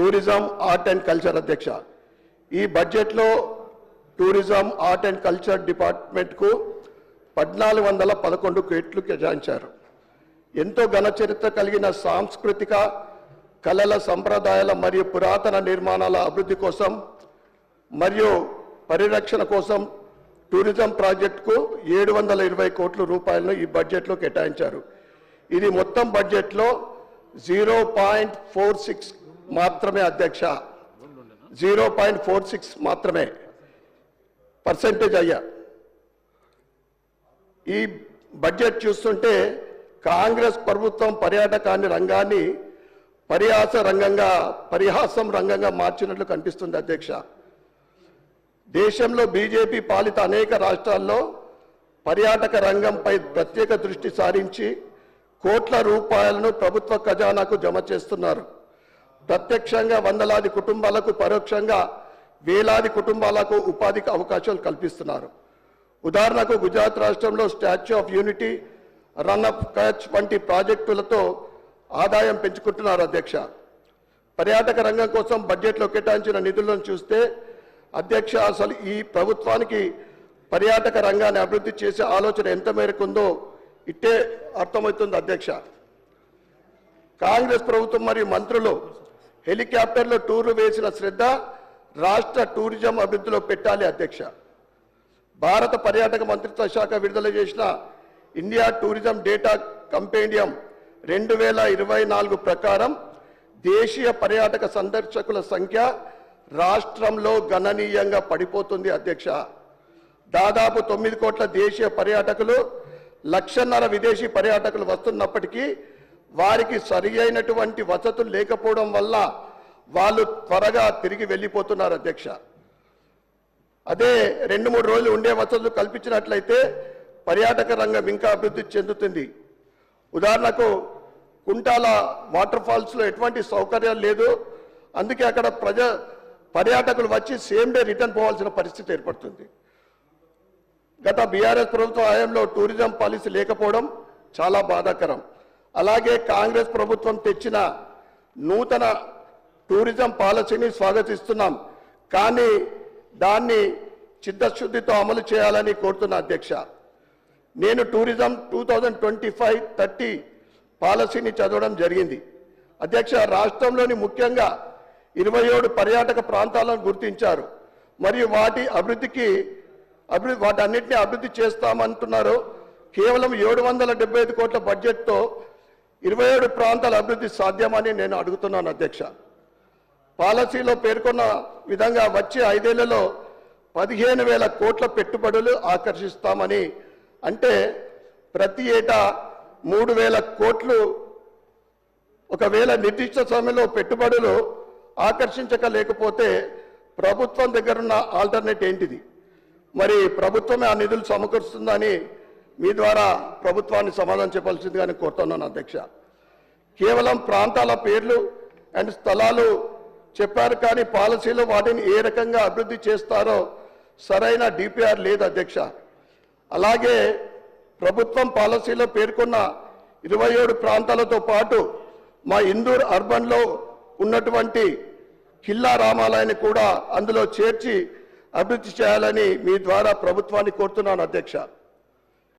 Tourism, art and culture అధ్యక్ష. ఈ బడ్జెట్లో టూరిజం, ఆర్ట్ అండ్ కల్చర్ డిపార్ట్మెంట్కు 1411 కోట్లు కేటాయించారు. ఎంతో ఘన చరిత్ర కలిగిన సాంస్కృతిక కళల, సంప్రదాయాల మరియు పురాతన నిర్మాణాల అభివృద్ధి కోసం మరియు పరిరక్షణ కోసం టూరిజం ప్రాజెక్టుకు 720 కోట్ల రూపాయలను ఈ బడ్జెట్లో కేటాయించారు. ఇది మొత్తం బడ్జెట్లో 0.46 మాత్రమే అధ్యక్ష, 0.46 మాత్రమే పర్సెంటేజ్ అయ్యా. ఈ బడ్జెట్ చూస్తుంటే కాంగ్రెస్ ప్రభుత్వం పర్యాటకాన్ని రంగాన్ని పరిహాసం రంగంగా మార్చినట్లు కనిపిస్తుంది అధ్యక్ష. దేశంలో బీజేపీ పాలిత అనేక రాష్ట్రాల్లో పర్యాటక రంగంపై ప్రత్యేక దృష్టి సారించి కోట్ల రూపాయలను ప్రభుత్వ ఖజానాకు జమ చేస్తున్నారు. ప్రత్యక్షంగా వందలాది కుటుంబాలకు, పరోక్షంగా వేలాది కుటుంబాలకు ఉపాధికి అవకాశాలు కల్పిస్తున్నారు. ఉదాహరణకు గుజరాత్ రాష్ట్రంలో statue of unity, run of Kutch వంటి ప్రాజెక్టులతో ఆదాయం పెంచుకుంటున్నారు అధ్యక్ష. పర్యాటక రంగం కోసం బడ్జెట్లో కేటాయించిన నిధులను చూస్తే అధ్యక్ష, అసలు ఈ ప్రభుత్వానికి పర్యాటక రంగాన్ని అభివృద్ధి చేసే ఆలోచన ఎంత మేరకు ఉందో ఇట్టే అర్థమవుతుంది అధ్యక్ష. కాంగ్రెస్ ప్రభుత్వం మరియు మంత్రులు హెలికాప్టర్లో టూర్లు వేసిన శ్రద్ధ రాష్ట్ర టూరిజం అభివృద్ధిలో పెట్టాలి అధ్యక్ష. భారత పర్యాటక మంత్రిత్వ శాఖ విడుదల చేసిన ఇండియా టూరిజం డేటా కంపెండియం 2024 ప్రకారం దేశీయ పర్యాటక సందర్శకుల సంఖ్య రాష్ట్రంలో గణనీయంగా పడిపోతుంది అధ్యక్ష. దాదాపు 9 కోట్ల దేశీయ పర్యాటకులు, 1.5 లక్షల విదేశీ పర్యాటకులు వస్తున్నప్పటికీ వారికి సరి అయినటువంటి వసతులు లేకపోవడం వల్ల వాళ్ళు త్వరగా తిరిగి వెళ్ళిపోతున్నారు అధ్యక్ష. అదే 2-3 రోజులు ఉండే వసతులు కల్పించినట్లయితే పర్యాటక రంగం ఇంకా అభివృద్ధి చెందుతుంది. ఉదాహరణకు కుంటాల వాటర్ ఫాల్స్లో ఎటువంటి సౌకర్యాలు లేదు. అందుకే అక్కడ పర్యాటకులు వచ్చి సేమ్ డే రిటర్న్ పోవాల్సిన పరిస్థితి ఏర్పడుతుంది. గత బీఆర్ఎస్ ప్రభుత్వ హయాంలో టూరిజం పాలసీ లేకపోవడం చాలా బాధాకరం. అలాగే కాంగ్రెస్ ప్రభుత్వం తెచ్చిన నూతన టూరిజం పాలసీని స్వాగతిస్తున్నాం, కానీ దాన్ని చిత్తశుద్ధితో అమలు చేయాలని కోరుతున్నా అధ్యక్ష. నేను టూరిజం 2025-30 పాలసీని చదవడం జరిగింది అధ్యక్ష. రాష్ట్రంలోని ముఖ్యంగా 27 పర్యాటక ప్రాంతాలను గుర్తించారు మరియు వాటన్నిటిని అభివృద్ధి చేస్తామంటున్నారు. కేవలం 775 కోట్ల బడ్జెట్తో 27 ప్రాంతాల అభివృద్ధి సాధ్యమని నేను అడుగుతున్నాను అధ్యక్ష. పాలసీలో పేర్కొన్న విధంగా వచ్చే 5 ఏళ్లలో 15,000 కోట్ల పెట్టుబడులు ఆకర్షిస్తామని, అంటే ప్రతి ఏటా 3,000 కోట్లు. ఒకవేళ నిర్దిష్ట సమయంలో పెట్టుబడులు ఆకర్షించలేకపోతే ప్రభుత్వం దగ్గరున్న ఆల్టర్నేట్ ఏంటిది? మరి ప్రభుత్వమే ఆ నిధులు సమకూరుస్తుందని మీ ద్వారా ప్రభుత్వాన్ని సమాధానం చెప్పాల్సిందిగానే కోరుతున్నాను అధ్యక్ష. కేవలం ప్రాంతాల పేర్లు అండ్ స్థలాలు చెప్పారు, కానీ పాలసీలో వాటిని ఏ రకంగా అభివృద్ధి చేస్తారో సరైన డిపిఆర్ లేదు అధ్యక్ష. అలాగే ప్రభుత్వం పాలసీలో పేర్కొన్న 27 ప్రాంతాలతో పాటు మా ఇందూర్ అర్బన్లో ఉన్నటువంటి కిల్లా రామాలయాన్ని కూడా అందులో చేర్చి అభివృద్ధి చేయాలని మీ ద్వారా ప్రభుత్వాన్ని కోరుతున్నాను అధ్యక్ష.